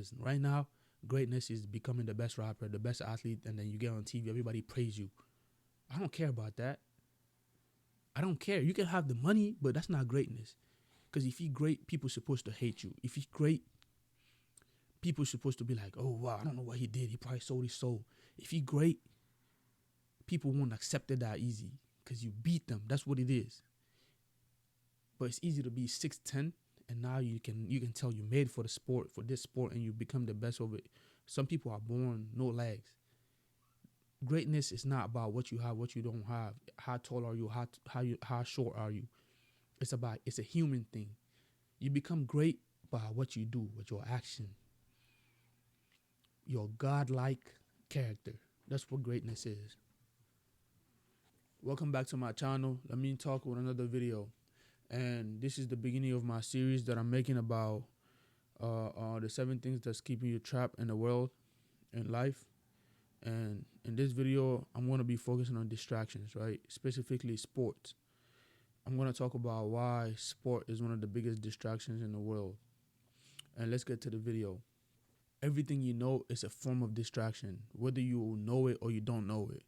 Because right now, greatness is becoming the best rapper, the best athlete, and then you get on TV, everybody praise you. I don't care about that. I don't care. You can have the money, but that's not greatness. Because if you're great, people supposed to hate you. If you're great, people supposed to be like, oh wow, I don't know what he did. He probably sold his soul. If you're great, people won't accept it that easy because you beat them. That's what it is. But it's easy to be 6'10", and now you can tell you made for the sport, for this sport, and you become the best of it. Some people are born no legs. Greatness is not about what you have, what you don't have. How tall are you? How short are you? It's a human thing. You become great by what you do, with your action, your godlike character. That's what greatness is. Welcome back to my channel. Let me talk with another video. And this is the beginning of my series that I'm making about the 7 things that's keeping you trapped in the world and life. And in this video, I'm going to be focusing on distractions, right? Specifically sports. I'm going to talk about why sport is one of the biggest distractions in the world. And let's get to the video. Everything you know is a form of distraction, whether you know it or you don't know it,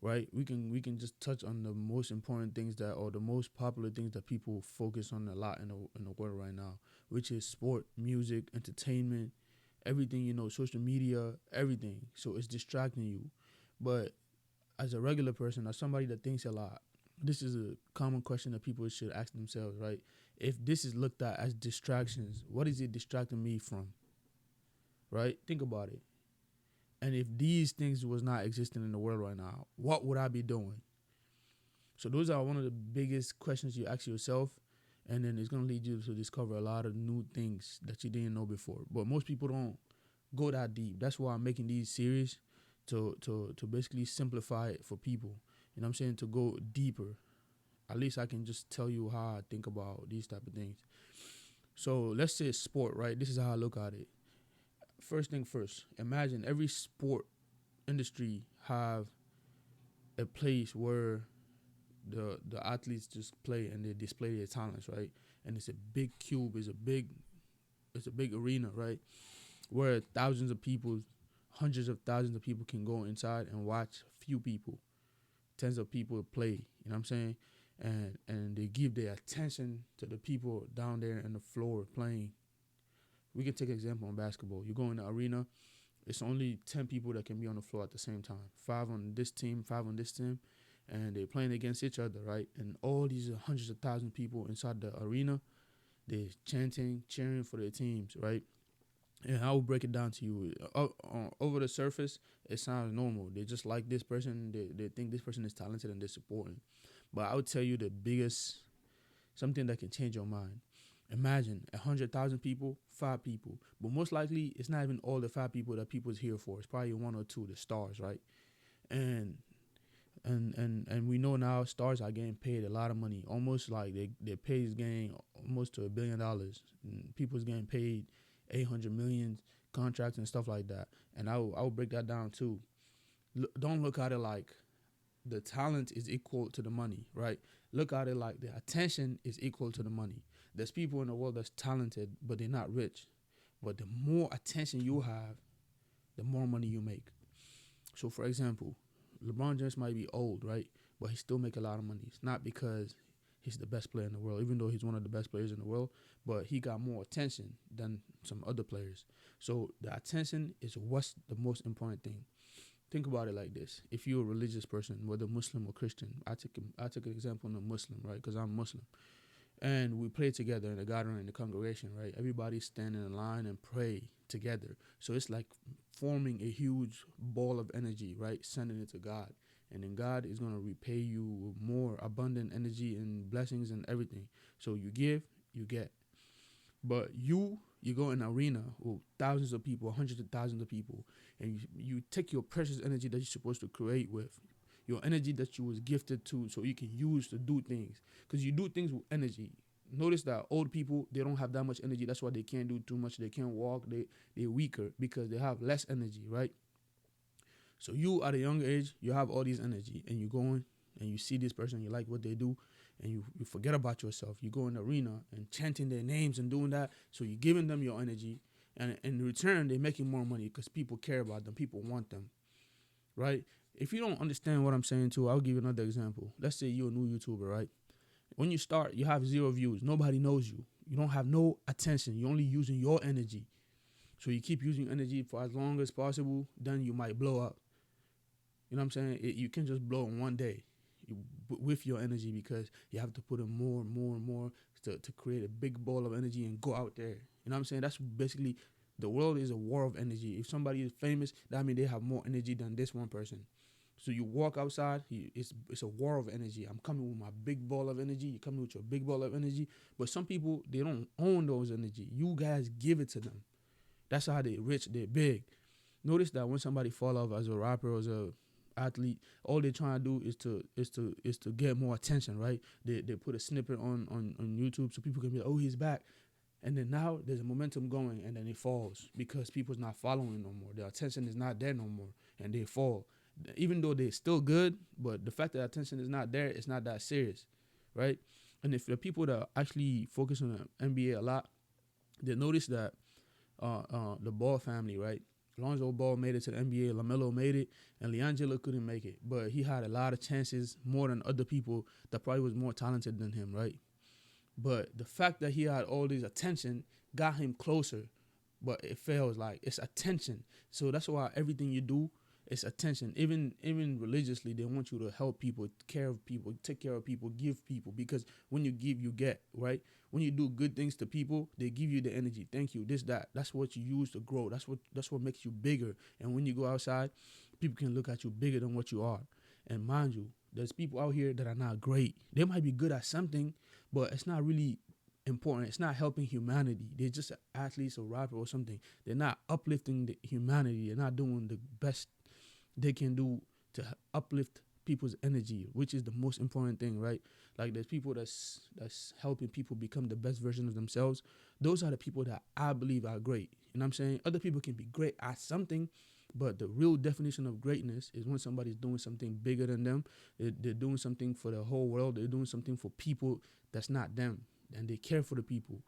right? We can just touch on the most important things or the most popular things that people focus on a lot in the world right now, which is sport, music, entertainment, everything, social media, everything. So it's distracting you. But as a regular person, as somebody that thinks a lot, this is a common question that people should ask themselves, right? If this is looked at as distractions, what is it distracting me from? Right? Think about it. And if these things was not existing in the world right now, what would I be doing? So those are one of the biggest questions you ask yourself, and then it's going to lead you to discover a lot of new things that you didn't know before. But most people don't go that deep. That's why I'm making these series to basically simplify it for people. You know what I'm saying? To go deeper. At least I can just tell you how I think about these type of things. So let's say sport, right? This is how I look at it. First thing first, imagine every sport industry have a place where the athletes just play and they display their talents, right? And it's a big cube, it's a big arena, right? Where thousands of people, hundreds of thousands of people can go inside and watch few people, tens of people play, you know what I'm saying? And they give their attention to the people down there on the floor playing. We can take an example on basketball. You go in the arena, it's only 10 people that can be on the floor at the same time. 5 on this team, 5 on this team, and they're playing against each other, right? And all these hundreds of thousands of people inside the arena, they're chanting, cheering for their teams, right? And I will break it down to you. Over the surface, it sounds normal. They just like this person. They think this person is talented and they're supporting. But I would tell you the biggest, something that can change your mind. Imagine 100,000 people, 5 people. But most likely, it's not even all the 5 people that people's here for. It's probably 1 or 2, the stars, right? And we know now stars are getting paid a lot of money. Almost like their pay is getting almost to $1 billion. And people's getting paid 800 million contracts and stuff like that. And I will break that down too. Don't look at it like the talent is equal to the money, right? Look at it like the attention is equal to the money. There's people in the world that's talented, but they're not rich. But the more attention you have, the more money you make. So, for example, LeBron James might be old, right? But he still make a lot of money. It's not because he's the best player in the world, even though he's one of the best players in the world, but he got more attention than some other players. So the attention is what's the most important thing. Think about it like this. If you're a religious person, whether Muslim or Christian, I took an example on a Muslim, right? Because I'm Muslim. And we pray together in the gathering, in the congregation, right? Everybody stand in a line and pray together. So it's like forming a huge ball of energy, right? Sending it to God. And then God is going to repay you with more abundant energy and blessings and everything. So you give, you get. But you go in an arena with thousands of people, hundreds of thousands of people, and you take your precious energy that you're supposed to create with, your energy that you was gifted to, so you can use to do things. Because you do things with energy. Notice that old people, they don't have that much energy. That's why they can't do too much. They can't walk. They're weaker because they have less energy, right? So you, at a young age, you have all this energy, and you go in and you see this person, you like what they do, and you forget about yourself. You go in the arena and chanting their names and doing that. So you're giving them your energy, and in return they're making more money because people care about them, people want them, right? If you don't understand what I'm saying too, I'll give you another example. Let's say you're a new YouTuber, right? When you start, you have 0 views, nobody knows you, you don't have no attention, you're only using your energy. So you keep using energy for as long as possible, then you might blow up. You know what I'm saying? You can just blow in one day with your energy, because you have to put in more and more and more to create a big ball of energy and go out there. You know what I'm saying? That's basically, the world is a war of energy. If somebody is famous, that means they have more energy than this one person. So you walk outside, it's a war of energy. I'm coming with my big ball of energy. You're coming with your big ball of energy. But some people, they don't own those energy. You guys give it to them. That's how they rich, they're big. Notice that when somebody fall off as a rapper or as a athlete, all they're trying to do is to get more attention, right? They put a snippet on YouTube so people can be like, oh, he's back. And then now there's a momentum going, and then it falls because people's not following no more. Their attention is not there no more, and they fall. Even though they're still good, but the fact that attention is not there, it's not that serious, right? And if the people that actually focus on the NBA a lot, they notice that the Ball family, right? Lonzo Ball made it to the NBA, LaMelo made it, and LiAngelo couldn't make it. But he had a lot of chances, more than other people that probably was more talented than him, right? But the fact that he had all this attention got him closer. But it fails, like, it's attention. So that's why everything you do is attention. Even religiously, they want you to help people, care of people, take care of people, give people. Because when you give, you get, right? When you do good things to people, they give you the energy. Thank you, this, that. That's what you use to grow. That's what makes you bigger. And when you go outside, people can look at you bigger than what you are. And mind you, there's people out here that are not great. They might be good at something, but it's not really important. It's not helping humanity. They're just athletes or rapper or something. They're not uplifting the humanity. They're not doing the best they can do to uplift people's energy, which is the most important thing, right? Like, there's people that's helping people become the best version of themselves. Those are the people that I believe are great. You know what I'm saying? Other people can be great at something, but the real definition of greatness is when somebody's doing something bigger than them. They're doing something for the whole world. They're doing something for people that's not them, and they care for the people,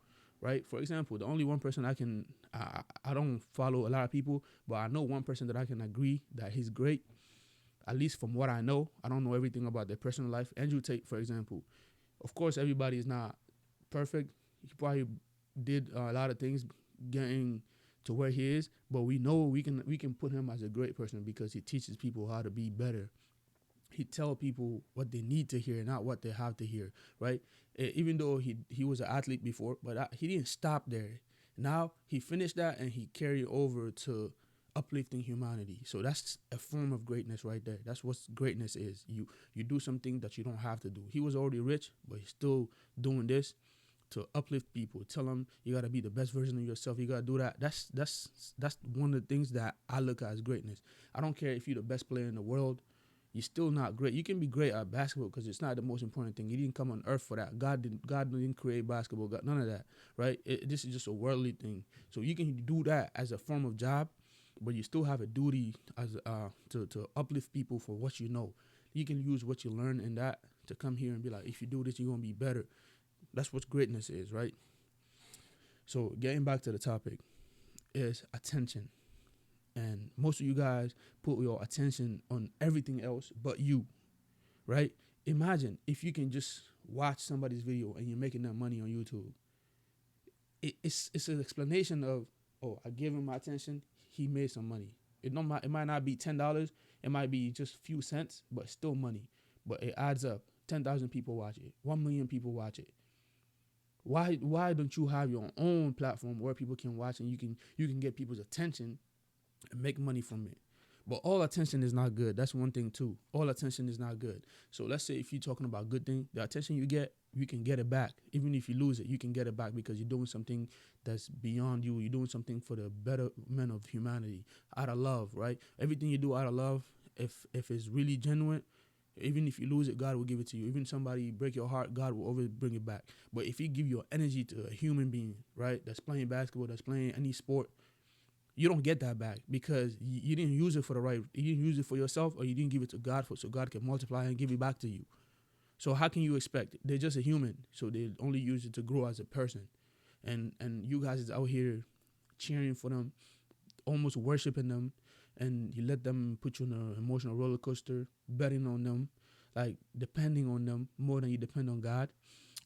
right? For example, the only one person I don't follow a lot of people, but I know one person that I can agree that he's great, at least from what I know. I don't know everything about their personal life. Andrew Tate, for example. Of course, everybody is not perfect. He probably did a lot of things getting to where he is, but we know we can put him as a great person because he teaches people how to be better. He tell people what they need to hear, not what they have to hear, right? Even though he was an athlete before, but he didn't stop there. Now he finished that and he carried over to uplifting humanity. So that's a form of greatness right there. That's what greatness is. You do something that you don't have to do. He was already rich, but he's still doing this to uplift people. Tell them you gotta be the best version of yourself. You gotta do that. That's one of the things that I look at as greatness. I don't care if you're the best player in the world. You're still not great. You can be great at basketball because it's not the most important thing. You didn't come on earth for that. God didn't create basketball. God, none of that, right? This is just a worldly thing. So you can do that as a form of job, but you still have a duty as to uplift people for what you know. You can use what you learn in that to come here and be like, if you do this, you're gonna be better. That's what greatness is, right? So getting back to the topic is attention. And most of you guys put your attention on everything else but you, right? Imagine if you can just watch somebody's video and you're making that money on YouTube. It's an explanation of, oh, I give him my attention, he made some money. It might not be $10, it might be just a few cents, but still money. But it adds up. 10,000 people watch it. 1 million people watch it. Why don't you have your own platform where people can watch and you can get people's attention and make money from it? But all attention is not good. That's one thing too. All attention is not good. So let's say if you're talking about good thing, the attention you get, you can get it back. Even if you lose it, you can get it back because you're doing something that's beyond you. You're doing something for the betterment of humanity out of love, right? Everything you do out of love, if it's really genuine, even if you lose it, God will give it to you. Even somebody break your heart, God will always bring it back. But if you give your energy to a human being, right, that's playing basketball, that's playing any sport, you don't get that back because you didn't use it for the right. You didn't use it for yourself, or you didn't give it to God so God can multiply and give it back to you. So how can you expect? They're just a human, so they only use it to grow as a person. And you guys is out here cheering for them, almost worshiping them, and you let them put you on an emotional roller coaster, betting on them, like depending on them more than you depend on God.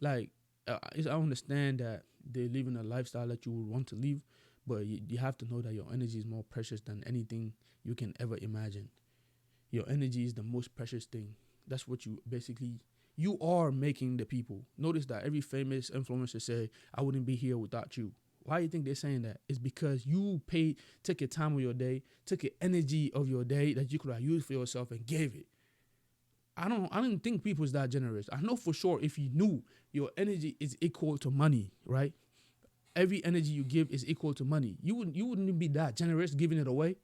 Like I understand that they're living a lifestyle that you would want to live, but you have to know that your energy is more precious than anything you can ever imagine. Your energy is the most precious thing. That's what you basically you are making the people. Notice that every famous influencer say, "I wouldn't be here without you." Why do you think they're saying that? It's because you paid, took your time of your day, took your energy of your day that you could have used for yourself and gave it. I don't think people's that generous. I know for sure if you knew your energy is equal to money, right? Every energy you give is equal to money. You wouldn't be that generous giving it away,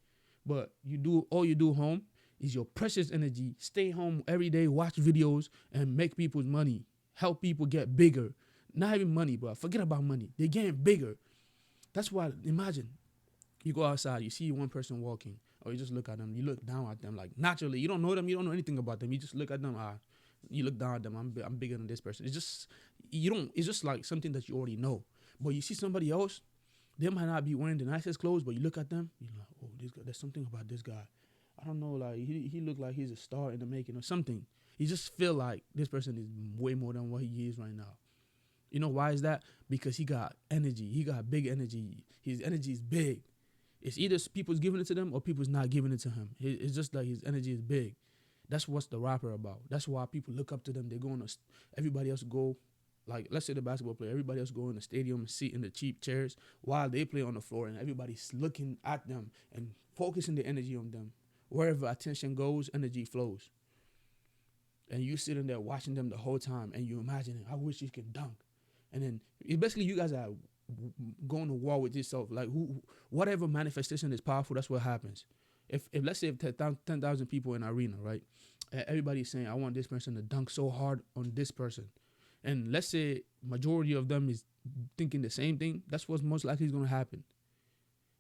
but you do all you do home is your precious energy. Stay home every day, watch videos, and make people's money. Help people get bigger. Not even money, bro. Forget about money. They're getting bigger. That's why. Imagine you go outside, you see one person walking, or you just look at them. You look down at them like naturally. You don't know them. You don't know anything about them. You just look at them. You look down at them. I'm bigger than this person. It's just you don't. It's just like something that you already know. But you see somebody else, they might not be wearing the nicest clothes, but you look at them, you're like, oh, this guy, there's something about this guy. I don't know, like he looked like he's a star in the making or something. You just feel like this person is way more than what he is right now. You know why is that? Because he got energy. He got big energy. His energy is big. It's either people's giving it to them or people's not giving it to him. It's just like his energy is big. That's what's the rapper about. That's why people look up to them. They go on. Everybody else go. Like, let's say the basketball player, everybody else go in the stadium and sit in the cheap chairs while they play on the floor, and everybody's looking at them and focusing the energy on them. Wherever attention goes, energy flows. And you sitting there watching them the whole time, and you imagining, I wish you could dunk. And then it's basically you guys are going to war with yourself. Like whatever manifestation is powerful, that's what happens. If let's say if 10,000 people in an arena, right? Everybody's saying, I want this person to dunk so hard on this person. And let's say majority of them is thinking the same thing, that's what's most likely is going to happen.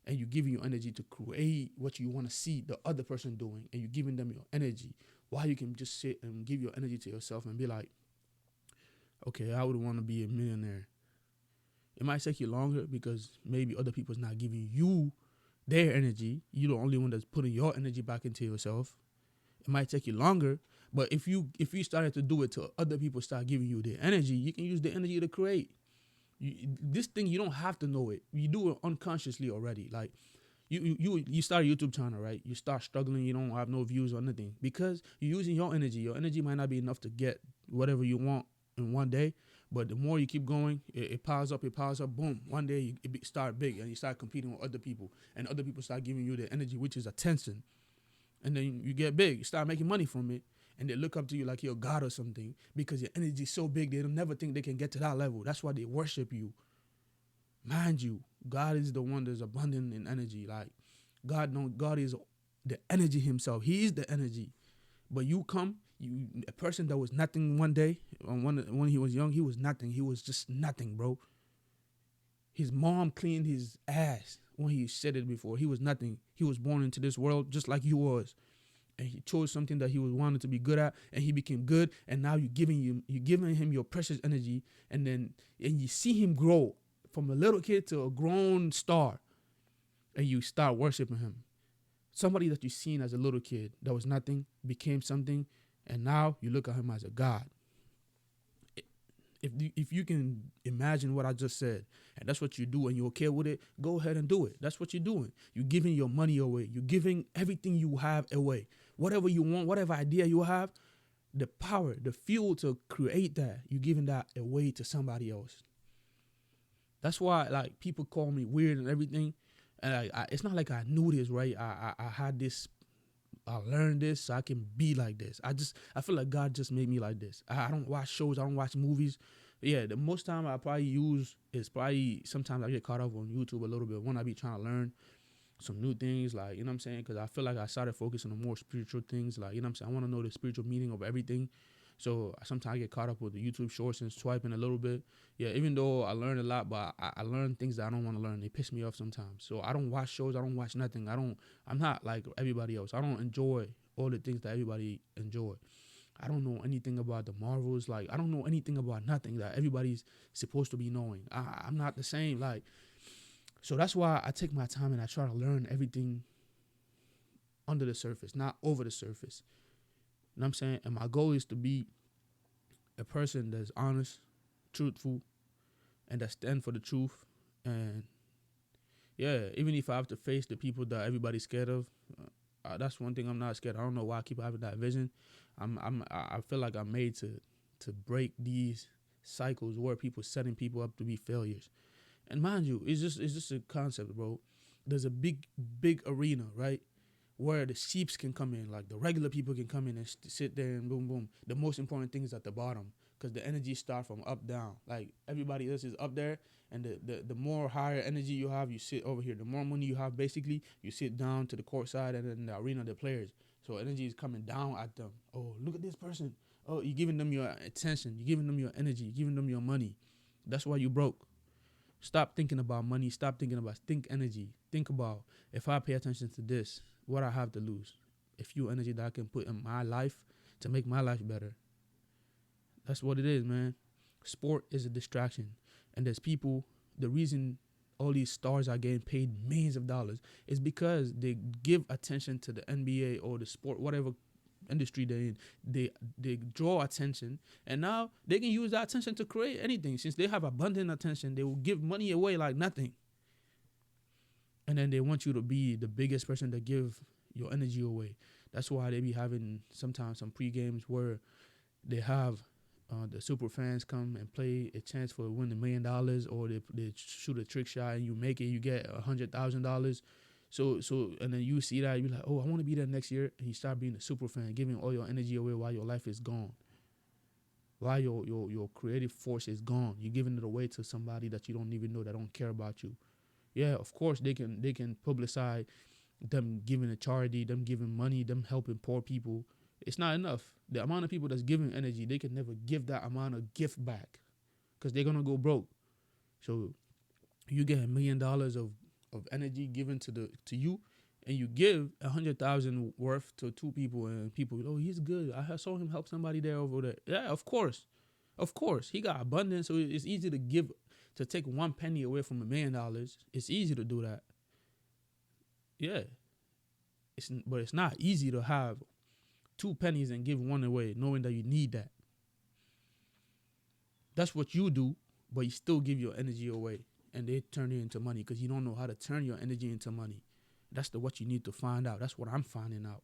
And you're giving your energy to create what you want to see the other person doing, and you're giving them your energy. Why you can just sit and give your energy to yourself and be like, okay, I would want to be a millionaire. It might take you longer because maybe other people's not giving you their energy. You're the only one that's putting your energy back into yourself. It might take you longer, but if you started to do it till other people start giving you their energy, you can use the energy to create. This thing, you don't have to know it. You do it unconsciously already. Like you start a YouTube channel, right? You start struggling. You don't have no views or anything because you're using your energy. Your energy might not be enough to get whatever you want in one day, but the more you keep going, it piles up. Boom! One day it start big, and you start competing with other people, and other people start giving you the energy, which is attention. And then you get big, you start making money from it, and they look up to you like you're a god or something because your energy is so big they don't never think they can get to that level. That's why they worship you. Mind you, God is the one that's abundant in energy. Like God is the energy himself. He is the energy. But a person that was nothing one day, when he was young, he was nothing. He was just nothing, bro. His mom cleaned his ass when he said it before. He was nothing. He was born into this world just like you was. And he chose something that he was wanted to be good at, and he became good. And now you're giving him your precious energy, and you see him grow from a little kid to a grown star, and you start worshiping him. Somebody that you seen as a little kid that was nothing became something, and now you look at him as a god. If you can imagine what I just said, and that's what you do and you're okay with it, go ahead and do it. That's what you're doing. You're giving your money away. You're giving everything you have away. Whatever you want, whatever idea you have, the power, the fuel to create that, you're giving that away to somebody else. That's why, like, people call me weird and everything. And it's not like I knew this, right? I had this, I learned this so I can be like this. I feel like God just made me like this. I don't watch shows. I don't watch movies. Yeah, the most time I probably use is probably sometimes I get caught up on YouTube a little bit when I be trying to learn some new things, like, you know what I'm saying? Because I feel like I started focusing on more spiritual things, like, you know what I'm saying? I want to know the spiritual meaning of everything. So sometimes I get caught up with the YouTube shorts and swiping a little bit. Yeah, even though I learn a lot, but I learn things that I don't want to learn. They piss me off sometimes. So I don't watch shows. I don't watch nothing. I'm not like everybody else. I don't enjoy all the things that everybody enjoy. I don't know anything about the Marvels. Like, I don't know anything about nothing that everybody's supposed to be knowing. I'm not the same. Like, So that's why I take my time and I try to learn everything under the surface, not over the surface. You know what I'm saying? And my goal is to be a person that's honest, truthful, and that stand for the truth. And yeah, even if I have to face the people that everybody's scared of, that's one thing I'm not scared. I don't know why I keep having that vision. I feel like I'm made to break these cycles where people setting people up to be failures. And mind you, it's just a concept, bro. There's a big arena, right? Where the sheeps can come in, like the regular people can come in and sit there and boom, boom. The most important thing is at the bottom because the energy start from up down. Like everybody else is up there, and the more higher energy you have, you sit over here. The more money you have, basically, you sit down to the court side and then the arena, the players. So energy is coming down at them. Oh, look at this person. Oh, you're giving them your attention. You're giving them your energy. You're giving them your money. That's why you broke. Stop thinking about money. Think energy. Think about if I pay attention to this, what I have to lose. A few energy that I can put in my life to make my life better. That's what it is, man. Sport is a distraction. And there's people, the reason all these stars are getting paid millions of dollars is because they give attention to the NBA or the sport, whatever industry they're in. They draw attention, and now they can use that attention to create anything. Since they have abundant attention, they will give money away like nothing. And then they want you to be the biggest person to give your energy away. That's why they be having sometimes some pre-games where they have the super fans come and play a chance for winning $1 million, or they shoot a trick shot and you make it, you get $100,000. So and then you see that, you're like, oh, I want to be there next year, and you start being a super fan, giving all your energy away while your life is gone, while your creative force is gone. You're giving it away to somebody that you don't even know, that don't care about you. Yeah, of course they can publicize them giving a charity, them giving money, them helping poor people. It's not enough. The amount of people that's giving energy, they can never give that amount of gift back because they're gonna go broke. So you get $1 million of energy given to you, and you give 100,000 worth to two people, and people, oh, he's good. I saw him help somebody there over there. Yeah, of course, he got abundance, so it's easy to give, to take 1 penny away from $1 million. It's easy to do that. Yeah, but it's not easy to have 2 pennies and give one away, knowing that you need that. That's what you do, but you still give your energy away, and they turn it into money because you don't know how to turn your energy into money. That's what you need to find out. That's what I'm finding out.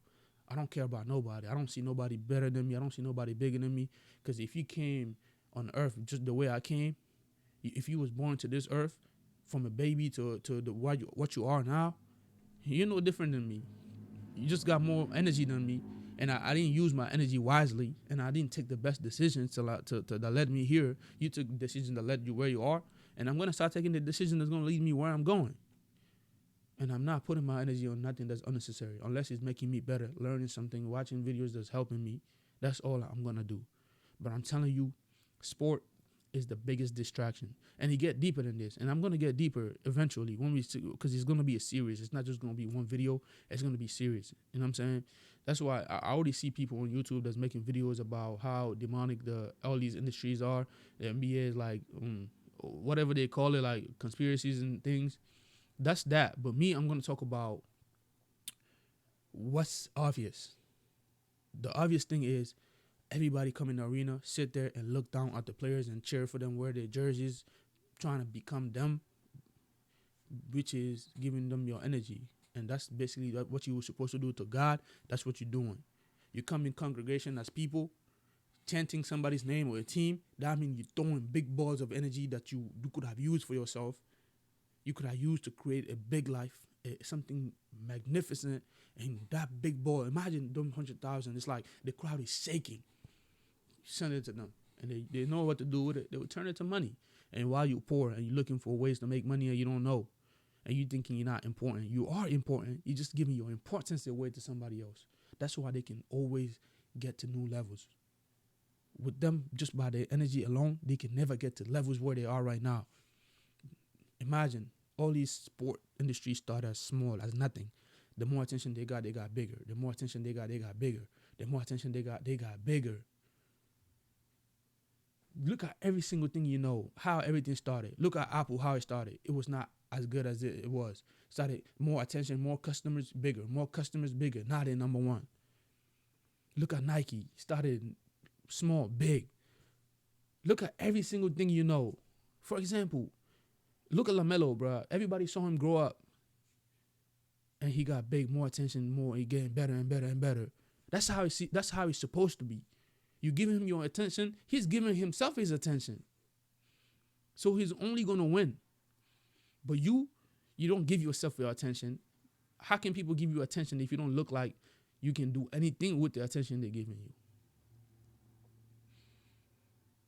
I don't care about nobody. I don't see nobody better than me. I don't see nobody bigger than me. Because if you came on earth just the way I came, if you was born to this earth from a baby to what you are now, you're no different than me. You just got more energy than me, and I didn't use my energy wisely, and I didn't take the best decisions to that led me here. You took decisions that led you where you are, and I'm gonna start taking the decision that's gonna lead me where I'm going. And I'm not putting my energy on nothing that's unnecessary, unless it's making me better, learning something, watching videos that's helping me. That's all I'm gonna do. But I'm telling you, sport is the biggest distraction, and you get deeper than this. And I'm gonna get deeper eventually when because it's gonna be a series. It's not just gonna be one video. It's gonna be serious. You know what I'm saying? That's why I already see people on YouTube that's making videos about how demonic all these industries are. The NBA is like whatever they call it, like conspiracies and things. That's that. But me, I'm gonna talk about what's obvious. The obvious thing is everybody come in the arena, sit there and look down at the players and cheer for them, wear their jerseys, trying to become them, which is giving them your energy. And that's basically what you were supposed to do to God. That's what you're doing. You come in congregation as people, chanting somebody's name or a team. That means you're throwing big balls of energy that you could have used for yourself. You could have used to create a big life, something magnificent. And that big ball, imagine them 100,000. It's like the crowd is shaking. Send it to them, and they know what to do with it. They will turn it to money. And while you're poor and you're looking for ways to make money and you don't know, and you thinking you're not important, you are important. You're just giving your importance away to somebody else. That's why they can always get to new levels. With them, just by their energy alone, they can never get to levels where they are right now. Imagine all these sport industries start as small, as nothing. The more attention they got bigger. The more attention they got bigger. The more attention they got bigger. Look at every single thing you know, how everything started. Look at Apple, how it started. It was not as good as it was. Started more attention, more customers, bigger, more customers, bigger. Now they're number one. Look at Nike. Started small, big. Look at every single thing you know. For example, look at LaMelo, bro. Everybody saw him grow up, and he got big, more attention, more. He getting better and better and better. That's how he's supposed to be. You give him your attention, he's giving himself his attention. So he's only gonna win. But you don't give yourself your attention. How can people give you attention if you don't look like you can do anything with the attention they're giving you?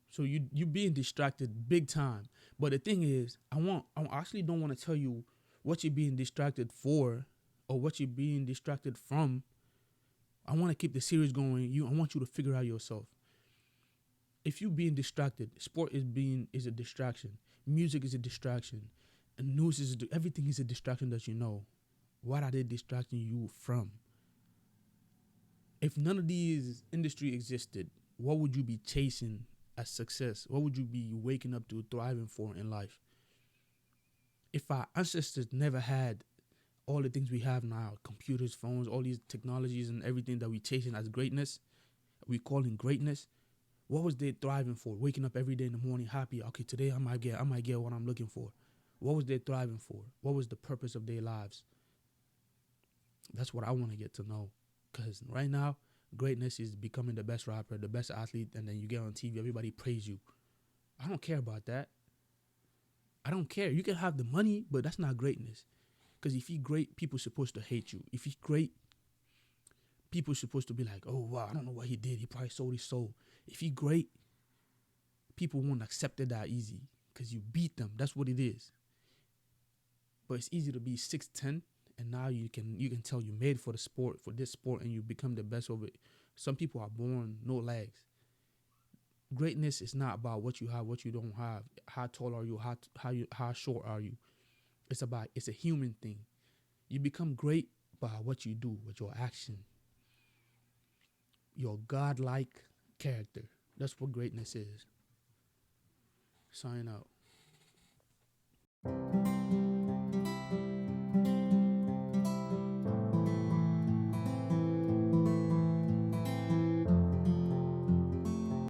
So you being distracted big time. But the thing is, I actually don't want to tell you what you're being distracted for or what you're being distracted from. I want to keep the series going. I want you to figure out yourself. If you're being distracted, sport is a distraction. Music is a distraction. And news everything is a distraction that you know. What are they distracting you from? If none of these industry existed, what would you be chasing as success? What would you be waking up to, thriving for in life? If our ancestors never had all the things we have now, computers, phones, all these technologies and everything that we chasing as greatness, we calling greatness, what was they thriving for? Waking up every day in the morning happy. Okay, today I might get what I'm looking for. What was they thriving for? What was the purpose of their lives? That's what I want to get to know. Because right now, greatness is becoming the best rapper, the best athlete, and then you get on TV, everybody praise you. I don't care about that. I don't care. You can have the money, but that's not greatness. Because if you're great, people are supposed to hate you. If you're great, people are supposed to be like, oh, wow, I don't know what he did. He probably sold his soul. If you're great, people won't accept it that easy because you beat them. That's what it is. But it's easy to be 6'10", and now you can tell you made for this sport, and you become the best of it. Some people are born no legs. Greatness is not about what you have, what you don't have. How tall are you? How short are you? It's a human thing. You become great by what you do, with your action. Your godlike character. That's what greatness is. Sign out.